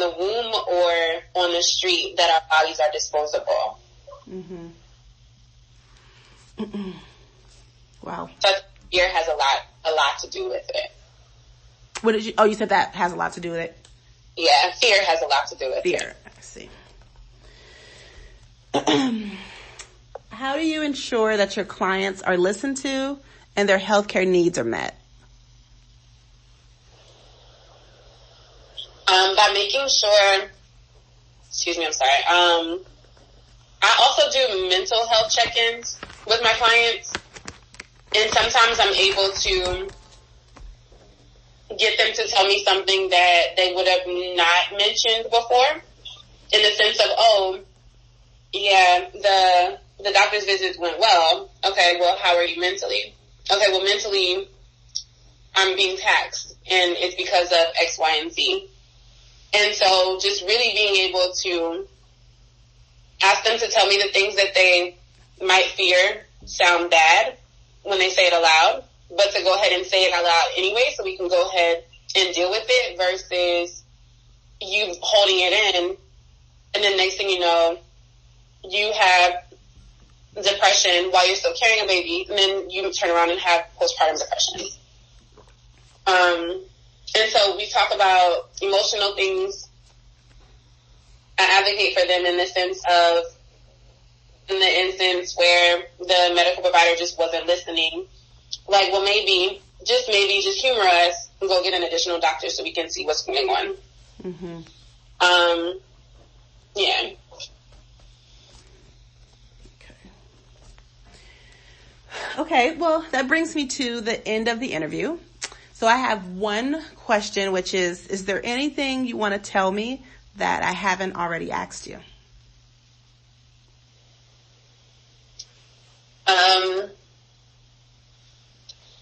the womb or on the street that our bodies are disposable. Mm-hmm. Wow. So fear has a lot to do with it. What did you? Oh, you said that has a lot to do with it. Yeah, fear has a lot to do with it. Fear. I see. How do you ensure that your clients are listened to and their healthcare needs are met? By making sure. Excuse me. I'm sorry. I also do mental health check-ins with my clients, and sometimes I'm able to get them to tell me something that they would have not mentioned before, in the sense of, oh, yeah, the doctor's visits went well. Okay, well, how are you mentally? Okay, well, mentally, I'm being taxed, and it's because of X, Y, and Z. And so just really being able to ask them to tell me the things that they might fear sound bad when they say it aloud, but to go ahead and say it out loud anyway so we can go ahead and deal with it versus you holding it in, and then next thing you know, you have depression while you're still carrying a baby, and then you turn around and have postpartum depression. And so we talk about emotional things. I advocate for them in the sense of, in the instance where the medical provider just wasn't listening, like, well, maybe, just humor us and go get an additional doctor so we can see what's going on. Mm-hmm. Yeah. Okay, well, that brings me to the end of the interview. So I have one question, which is there anything you want to tell me that I haven't already asked you?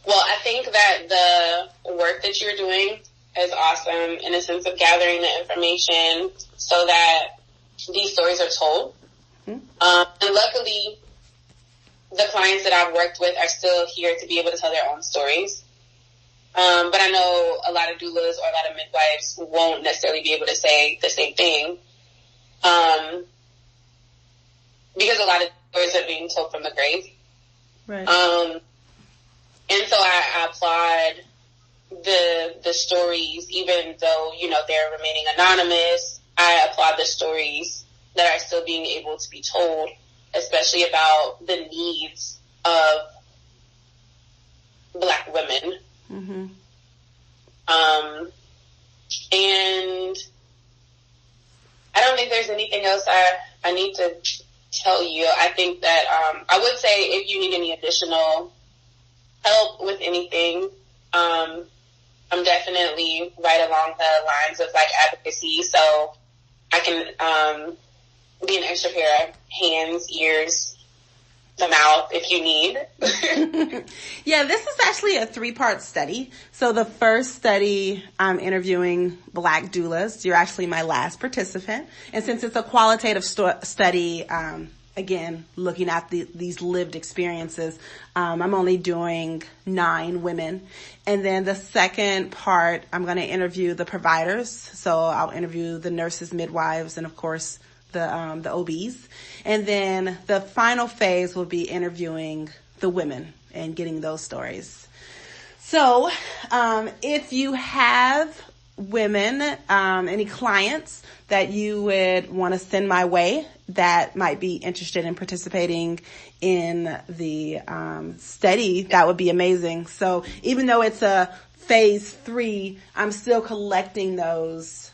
Well, I think that the work that you're doing is awesome in the sense of gathering the information so that these stories are told. Mm-hmm. And luckily, the clients that I've worked with are still here to be able to tell their own stories. But I know a lot of doulas or a lot of midwives won't necessarily be able to say the same thing. Because a lot of stories are being told from the grave. Right. And so I applaud the stories, even though, you know, they're remaining anonymous. I applaud the stories that are still being able to be told, especially about the needs of Black women. Mm-hmm. And I don't think there's anything else I need to tell you. I think that, I would say if you need any additional help with anything, I'm definitely right along the lines of like advocacy. So I can, be an extra pair of hands, ears, the mouth if you need. Yeah, this is actually a 3-part study. So the first study, I'm interviewing Black doulas. You're actually my last participant. And since it's a qualitative study, again, looking at these lived experiences, I'm only doing 9 women. And then the second part, I'm going to interview the providers. So I'll interview the nurses, midwives, and of course, the OBs. And then the final phase will be interviewing the women and getting those stories. So, if you have women, any clients that you would want to send my way that might be interested in participating in the study, that would be amazing. So even though it's a phase 3, I'm still collecting those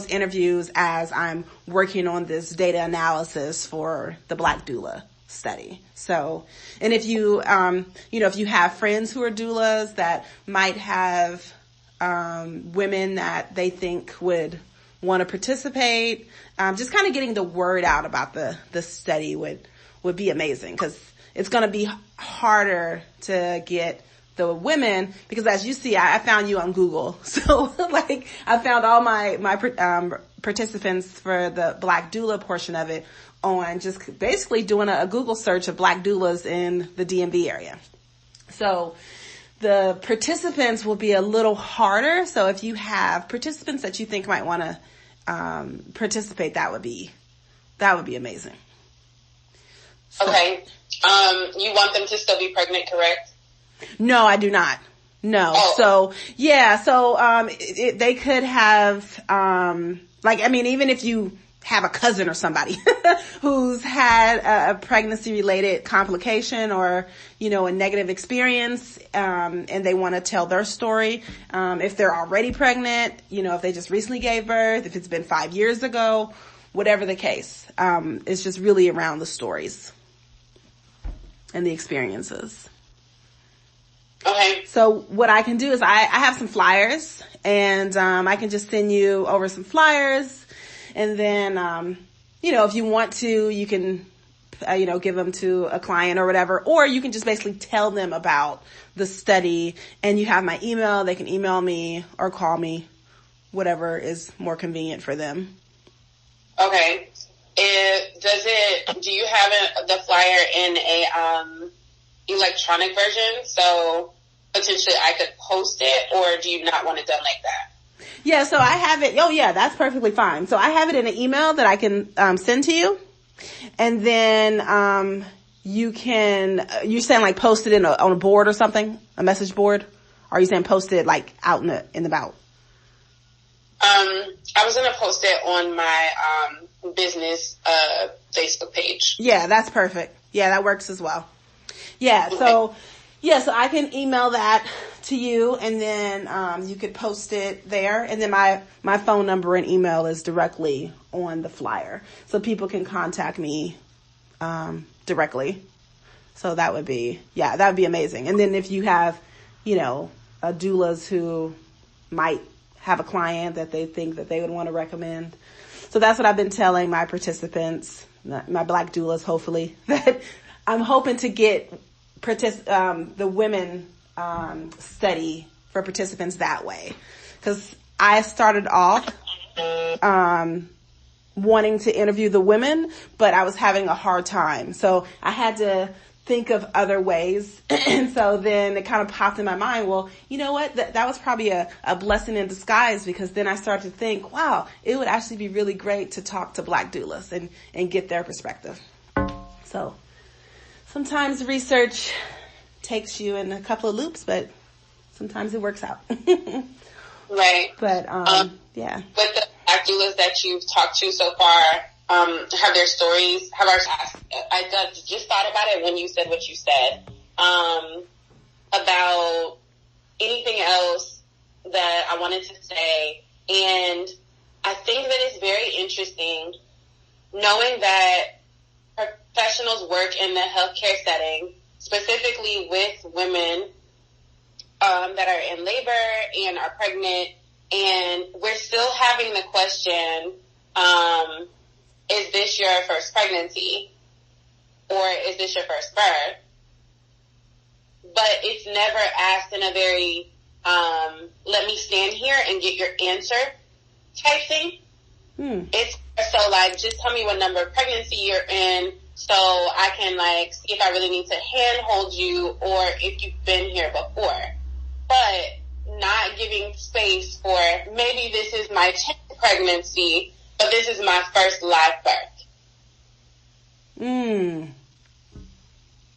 interviews as I'm working on this data analysis for the Black doula study. So, and if you, if you have friends who are doulas that might have, women that they think would want to participate, just kind of getting the word out about the study would be amazing, because it's going to be harder to get the women, because as you see, I found you on Google. So like I found all my participants for the Black doula portion of it on just basically doing a Google search of Black doulas in the DMV area. So The participants will be a little harder. So if you have participants that you think might want to participate, that would be amazing. So, okay. You want them to still be pregnant, correct? No, I do not. No. Oh. So, yeah. So, they could have, even if you have a cousin or somebody who's had a pregnancy related complication or, a negative experience, and they want to tell their story. If they're already pregnant, if they just recently gave birth, if it's been 5 years ago, whatever the case, it's just really around the stories and the experiences. Okay. So what I can do is I have some flyers, and I can just send you over some flyers, and then if you want to, you can give them to a client or whatever, or you can just basically tell them about the study, and you have my email. They can email me or call me, whatever is more convenient for them. Okay. Do you have the flyer in a electronic version, so potentially I could post it, or do you not want it done like that? Yeah, so I have it. Oh yeah, that's perfectly fine. So I have it in an email that I can send to you, and then you're saying like post it on a board or something, a message board, or are you saying post it like out in the about? I was gonna post it on my business Facebook page. Yeah, that's perfect. Yeah, that works as well. Yeah, so I can email that to you, and then you could post it there, and then my phone number and email is directly on the flyer, so people can contact me directly. So that would be amazing. And then if you have, doulas who might have a client that they think that they would want to recommend. So that's what I've been telling my participants, my Black doulas, hopefully, that I'm hoping to get the women study for participants that way. Because I started off wanting to interview the women, but I was having a hard time. So I had to think of other ways. And so then it kind of popped in my mind, well, you know what? That was probably a blessing in disguise, because then I started to think, wow, it would actually be really great to talk to Black doulas and get their perspective. So sometimes research takes you in a couple of loops, but sometimes it works out. Right. But, yeah. With the Black doulas that you've talked to so far, have their stories, I just thought about it when you said what you said, about anything else that I wanted to say. And I think that it's very interesting knowing that professionals work in the healthcare setting, specifically with women that are in labor and are pregnant, and we're still having the question, is this your first pregnancy? Or is this your first birth? But it's never asked in a very, let me stand here and get your answer type thing. It's so like, just tell me what number of pregnancy you're in, so I can like see if I really need to handhold you or if you've been here before. But not giving space for, maybe this is my 10th pregnancy, but this is my first live birth.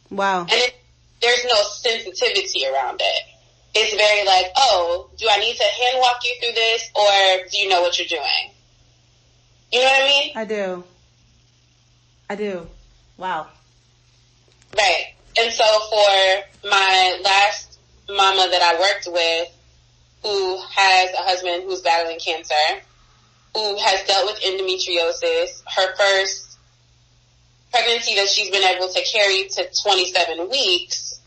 Wow. And there's no sensitivity around it. It's very like, oh, do I need to hand walk you through this, or do you know what you're doing? You know what I mean? I do. Wow. Right. And so for my last mama that I worked with, who has a husband who's battling cancer, who has dealt with endometriosis, her first pregnancy that she's been able to carry to 27 weeks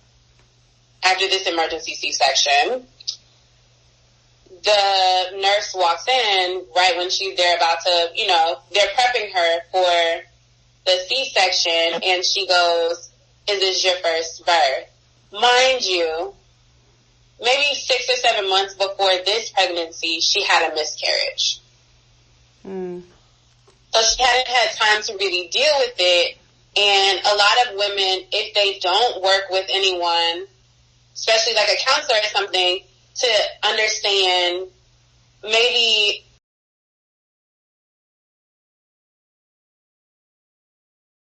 after this emergency C-section, the nurse walks in right when they're about to, they're prepping her for the C-section, and she goes, is this your first birth? Mind you, maybe 6 or 7 months before this pregnancy, she had a miscarriage. So she hadn't had time to really deal with it. And a lot of women, if they don't work with anyone especially like a counselor or something, to understand maybe